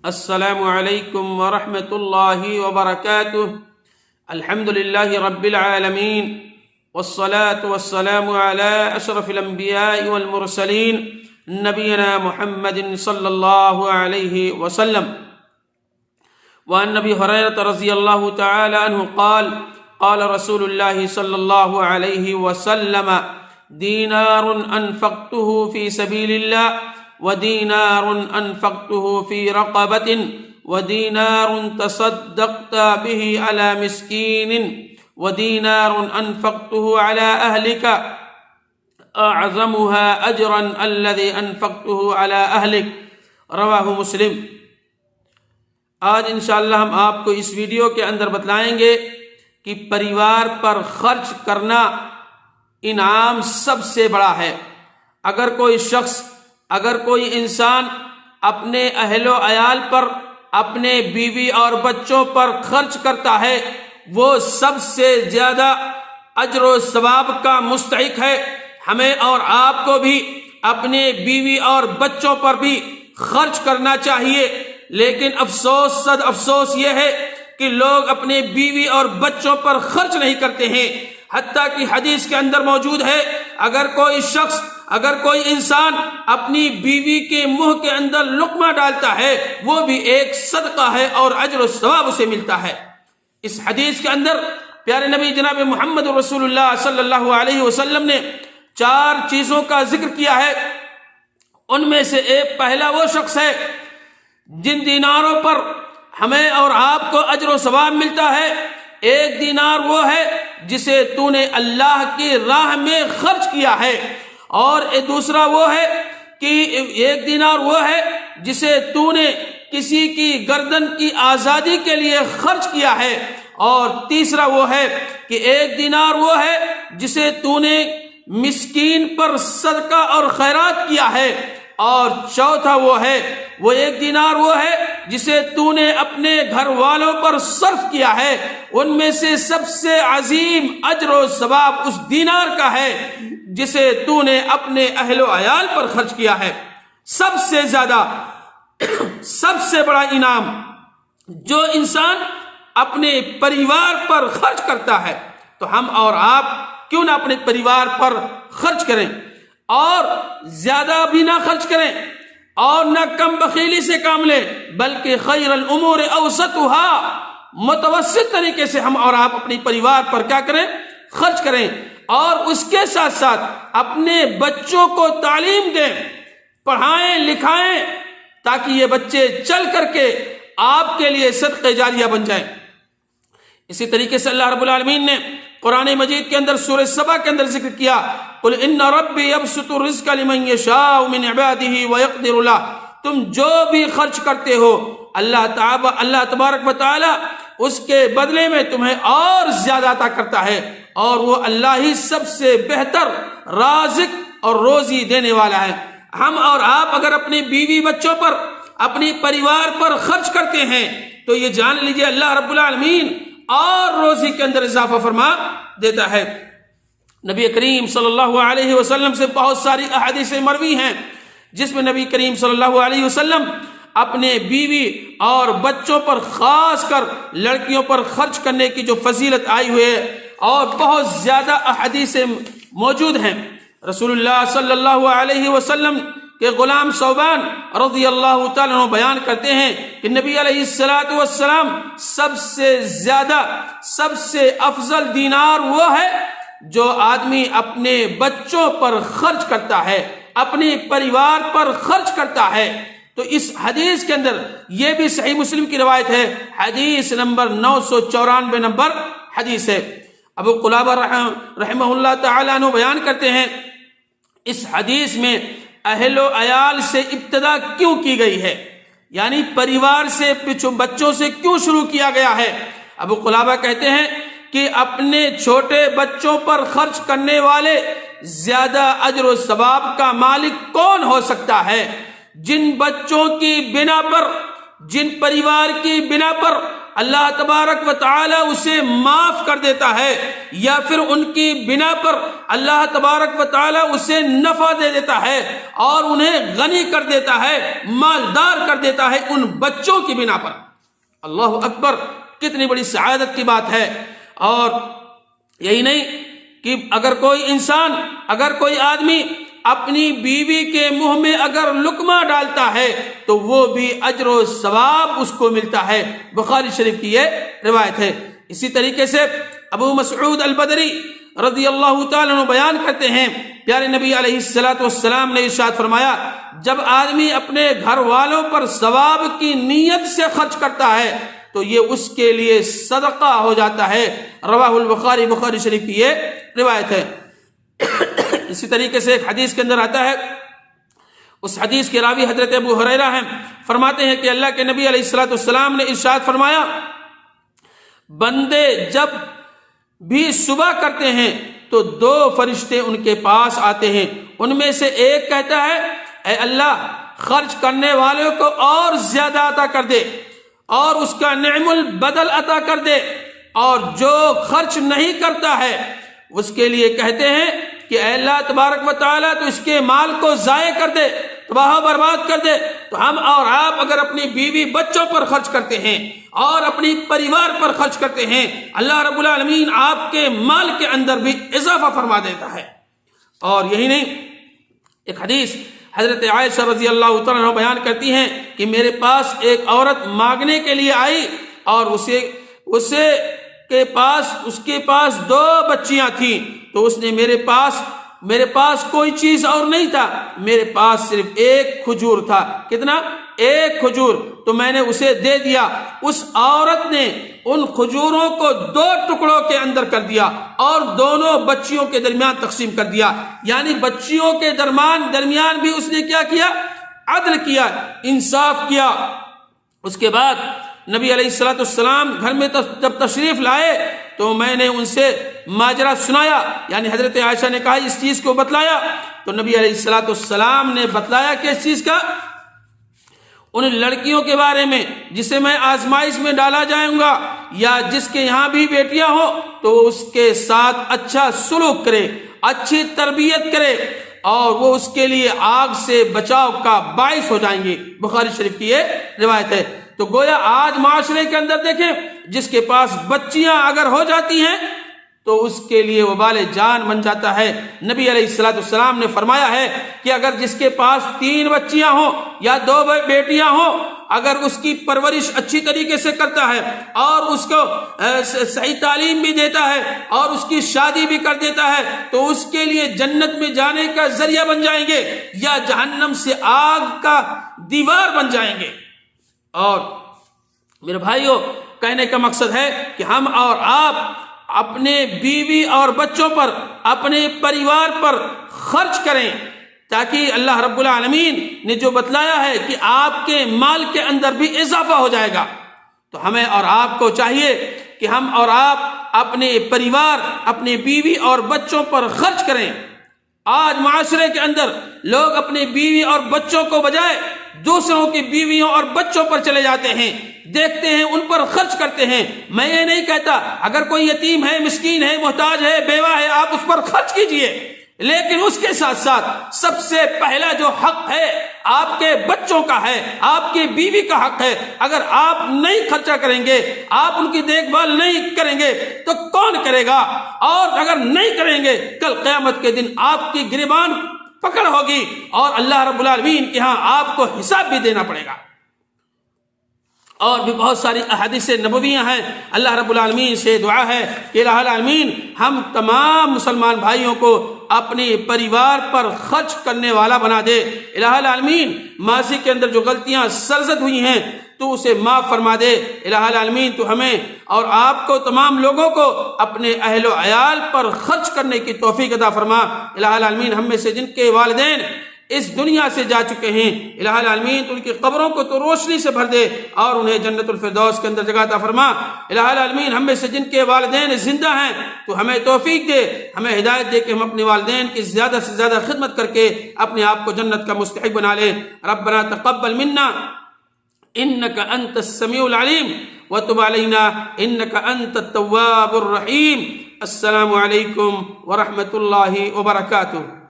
السلام علیکم ورحمۃ اللہ وبرکاتہ۔ الحمد للہ رب العالمین والصلاة والسلام علی اشرف الانبیاء والمرسلین نبینا محمد صلی اللہ علیہ وسلم۔ وعن ابی ہریرہ رضی اللہ تعالی عنہ قال قال رسول اللہ صلی اللہ علیہ وسلم دینار انفقته فی سبیل اللہ ودینار انفقته في رقبة ودینار تصدقت به على مسكين ودینار انفقته على أهلك أعظمها أجرا الذي انفقته على أهلك رواہ مسلم۔ آج انشاءاللہ ہم آپ کو اس ویڈیو کے اندر بتلائیں گے کہ پریوار پر خرچ کرنا انعام سب سے بڑا ہے۔ اگر کوئی انسان اپنے اہل و عیال پر، اپنے بیوی اور بچوں پر خرچ کرتا ہے، وہ سب سے زیادہ اجر و ثواب کا مستحق ہے۔ ہمیں اور آپ کو بھی اپنے بیوی اور بچوں پر بھی خرچ کرنا چاہیے، لیکن افسوس صد افسوس یہ ہے کہ لوگ اپنے بیوی اور بچوں پر خرچ نہیں کرتے ہیں۔ حتیٰ کہ حدیث کے اندر موجود ہے، اگر کوئی انسان اپنی بیوی کے منہ کے اندر لقمہ ڈالتا ہے، وہ بھی ایک صدقہ ہے اور اجر و ثواب اسے ملتا ہے۔ اس حدیث کے اندر پیارے نبی جناب محمد رسول اللہ صلی اللہ علیہ وسلم نے 4 چیزوں کا ذکر کیا ہے۔ ان میں سے ایک پہلا وہ شخص ہے جن دیناروں پر ہمیں اور آپ کو اجر و ثواب ملتا ہے۔ ایک دینار وہ ہے جسے تو نے اللہ کی راہ میں خرچ کیا ہے، اور دوسرا وہ ہے کہ ایک دینار وہ ہے جسے تو نے کسی کی گردن کی آزادی کے لیے خرچ کیا ہے، اور تیسرا وہ ہے کہ ایک دینار وہ ہے جسے تو نے مسکین پر صدقہ اور خیرات کیا ہے، اور چوتھا وہ ایک دینار وہ ہے جسے تو نے اپنے گھر والوں پر صرف کیا ہے۔ ان میں سے سب سے عظیم اجر و ثواب اس دینار کا ہے جسے تو نے اپنے اہل و عیال پر خرچ کیا ہے۔ سب سے زیادہ، سب سے بڑا انعام جو انسان اپنے پریوار پر خرچ کرتا ہے، تو ہم اور آپ کیوں نہ اپنے پریوار پر خرچ کریں، اور زیادہ بھی نہ خرچ کریں اور نہ کم بخیلی سے کام لیں، بلکہ خیر الامور اوسطها، متوسط طریقے سے ہم اور آپ اپنی پریوار پر کیا کریں؟ خرچ کریں، اور اس کے ساتھ ساتھ اپنے بچوں کو تعلیم دیں، پڑھائیں لکھائیں، تاکہ یہ بچے چل کر کے آپ کے لیے صدقہ جاریہ بن جائیں۔ اسی طریقے سے اللہ رب العالمین نے قرآن مجید کے اندر سورہ سبا کے اندر ذکر کیا، قل ان ربی یبسط الرزق لمن یشاء من عباده ویقدر له، تم جو بھی خرچ کرتے ہو اللہ تبارک و تعالی اس کے بدلے میں تمہیں اور زیادہ عطا کرتا ہے، اور وہ اللہ ہی سب سے بہتر رازق اور روزی دینے والا ہے۔ ہم اور آپ اگر اپنے بیوی بچوں پر، اپنی پریوار پر خرچ کرتے ہیں، تو یہ جان لیجئے اللہ رب العالمین اور روزی کے اندر اضافہ فرما دیتا ہے۔ نبی کریم صلی اللہ علیہ وسلم سے بہت ساری احادیث مروی ہیں جس میں نبی کریم صلی اللہ علیہ وسلم اپنے بیوی اور بچوں پر، خاص کر لڑکیوں پر خرچ کرنے کی جو فضیلت آئی ہوئی ہے، اور بہت زیادہ احادیث موجود ہیں۔ رسول اللہ صلی اللہ علیہ وسلم کہ غلام ثوبان رضی اللہ تعالیٰ عنہ بیان کرتے ہیں کہ نبی علیہ السلام سب سے زیادہ، سب سے افضل دینار وہ ہے جو آدمی اپنے بچوں پر خرچ کرتا ہے، اپنے پریوار پر خرچ کرتا ہے۔ تو اس حدیث کے اندر یہ بھی صحیح مسلم کی روایت ہے، حدیث نمبر 994 نمبر حدیث ہے۔ ابو قلابہ رحمہ اللہ تعالیٰ عنہ بیان کرتے ہیں، اس حدیث میں اہل و عیال سے ابتدا کیوں کی گئی ہے، یعنی پریوار سے، بچوں سے کیوں شروع کیا گیا ہے؟ ابو قلابہ کہتے ہیں کہ اپنے چھوٹے بچوں پر خرچ کرنے والے زیادہ اجر و ثواب کا مالک کون ہو سکتا ہے؟ جن بچوں کی بنا پر، جن پریوار کی بنا پر اللہ تبارک و تعالی اسے معاف کر دیتا ہے، یا پھر ان کی بنا پر اللہ تبارک و تعالی اسے نفع دے دیتا ہے اور انہیں غنی کر دیتا ہے، مالدار کر دیتا ہے ان بچوں کی بنا پر۔ اللہ اکبر، کتنی بڑی سعادت کی بات ہے۔ اور یہی نہیں کہ اگر کوئی انسان، اگر کوئی آدمی اپنی بیوی کے منہ میں اگر لقمہ ڈالتا ہے تو وہ بھی اجر و ثواب اس کو ملتا ہے۔ بخاری شریف کی یہ روایت ہے۔ اسی طریقے سے ابو مسعود البدری رضی اللہ تعالیٰ عنہ بیان کرتے ہیں، پیارے نبی علیہ السلام نے ارشاد فرمایا، جب آدمی اپنے گھر والوں پر ثواب کی نیت سے خرچ کرتا ہے تو یہ اس کے لیے صدقہ ہو جاتا ہے۔ رواہ البخاری، بخاری شریف کی یہ روایت ہے۔ اسی طریقے سے ایک حدیث کے اندر آتا ہے، اس حدیث کے راوی حضرت ابو ہریرہ ہیں، فرماتے ہیں کہ اللہ کے نبی علیہ السلام نے ارشاد فرمایا، بندے جب بھی صبح کرتے ہیں تو 2 فرشتے ان کے پاس آتے ہیں، ان میں سے ایک کہتا ہے، اے اللہ خرچ کرنے والوں کو اور زیادہ عطا کر دے اور اس کا نعم البدل عطا کر دے، اور جو خرچ نہیں کرتا ہے اس کے لیے کہتے ہیں کہ اے اللہ تبارک و تعالیٰ تو اس کے مال کو ضائع کر دے، تباہ و برباد کر دے۔ تو ہم اور آپ اگر اپنی بیوی بچوں پر خرچ کرتے ہیں اور اپنی پریوار پر خرچ کرتے ہیں، اللہ رب العالمین آپ کے مال کے اندر بھی اضافہ فرما دیتا ہے۔ اور یہی نہیں، ایک حدیث حضرت عائشہ رضی اللہ تعالیٰ عنہ بیان کرتی ہیں کہ میرے پاس ایک عورت مانگنے کے لیے آئی اور اس کے پاس 2 بچیاں تھیں، تو اس نے میرے پاس کوئی چیز اور نہیں تھا، میرے پاس صرف ایک کھجور تھا۔ کتنا؟ ایک کھجور، تو میں نے اسے دے دیا۔ اس عورت نے ان کھجوروں کو 2 ٹکڑوں کے اندر کر دیا اور دونوں بچیوں کے درمیان تقسیم کر دیا، یعنی بچیوں کے درمیان بھی اس نے کیا کیا؟ عدل کیا، انصاف کیا۔ اس کے بعد نبی علیہ السلام گھر میں جب تشریف لائے تو میں نے ان سے ماجرا سنایا، یعنی حضرت عائشہ نے کہا اس چیز کو بتلایا، تو نبی علیہ السلام نے بتلایا کہ اس چیز کا، ان لڑکیوں کے بارے میں جسے میں آزمائش میں ڈالا جاؤں گا یا جس کے یہاں بھی بیٹیاں ہو تو اس کے ساتھ اچھا سلوک کرے، اچھی تربیت کرے، اور وہ اس کے لیے آگ سے بچاؤ کا باعث ہو جائیں گے۔ بخاری شریف کی یہ روایت ہے۔ تو گویا آج معاشرے کے اندر دیکھیں، جس کے پاس بچیاں اگر ہو جاتی ہیں تو اس کے لیے وبال جان بن جاتا ہے۔ نبی علیہ السلام نے فرمایا ہے کہ اگر جس کے پاس 3 بچیاں ہوں یا 2 بیٹیاں ہوں، اگر اس کی پرورش اچھی طریقے سے کرتا ہے اور اس کو صحیح تعلیم بھی دیتا ہے اور اس کی شادی بھی کر دیتا ہے تو اس کے لیے جنت میں جانے کا ذریعہ بن جائیں گے یا جہنم سے آگ کا دیوار بن جائیں گے۔ اور میرے بھائیوں، کہنے کا مقصد ہے کہ ہم اور آپ اپنے بیوی اور بچوں پر، اپنے پریوار پر خرچ کریں، تاکہ اللہ رب العالمین نے جو بتلایا ہے کہ آپ کے مال کے اندر بھی اضافہ ہو جائے گا۔ تو ہمیں اور آپ کو چاہیے کہ ہم اور آپ اپنے پریوار، اپنے بیوی اور بچوں پر خرچ کریں۔ آج معاشرے کے اندر لوگ اپنے بیوی اور بچوں کو بجائے دوسروں کی بیویوں اور بچوں پر چلے جاتے ہیں، دیکھتے ہیں، ان پر خرچ کرتے ہیں۔ میں یہ نہیں کہتا اگر کوئی یتیم ہے، مسکین ہے، محتاج ہے، بیوہ ہے، آپ اس پر خرچ کیجئے، لیکن اس کے ساتھ ساتھ سب سے پہلا جو حق ہے آپ کے بچوں کا ہے، آپ کی بیوی کا حق ہے۔ اگر آپ نہیں خرچہ کریں گے، آپ ان کی دیکھ بھال نہیں کریں گے تو کون کرے گا؟ اور اگر نہیں کریں گے، کل قیامت کے دن آپ کی گریبان پکڑ ہوگی اور اللہ رب العالمین کے ہاں آپ کو حساب بھی دینا پڑے گا۔ اور بھی بہت ساری احادیث نبویہ ہیں۔ اللہ رب العالمین سے دعا ہے کہ الہ العالمین ہم تمام مسلمان بھائیوں کو اپنے پریوار پر خرچ کرنے والا بنا دے۔ الہ العالمین ماضی کے اندر جو غلطیاں سرزد ہوئی ہیں تو اسے معاف فرما دے۔ الہ العالمین تو ہمیں اور آپ کو، تمام لوگوں کو اپنے اہل و عیال پر خرچ کرنے کی توفیق عطا فرما۔ الہ العالمین ہم میں سے جن کے والدین اس دنیا سے جا چکے ہیں، الہ العالمین تو ان کی قبروں کو تو روشنی سے بھر دے اور انہیں جنت الفردوس کے اندر جگہ عطا فرما۔ الہ العالمین ہم میں سے جن کے والدین زندہ ہیں تو ہمیں توفیق دے، ہمیں ہدایت دے کہ ہم اپنے والدین کی زیادہ سے زیادہ خدمت کر کے اپنے آپ کو جنت کا مستحق بنا لیں۔ ربنا تقبل منا إنك أنت السميع العليم وتب علينا إنك أنت التواب الرحيم. السلام عليكم ورحمة الله وبركاته.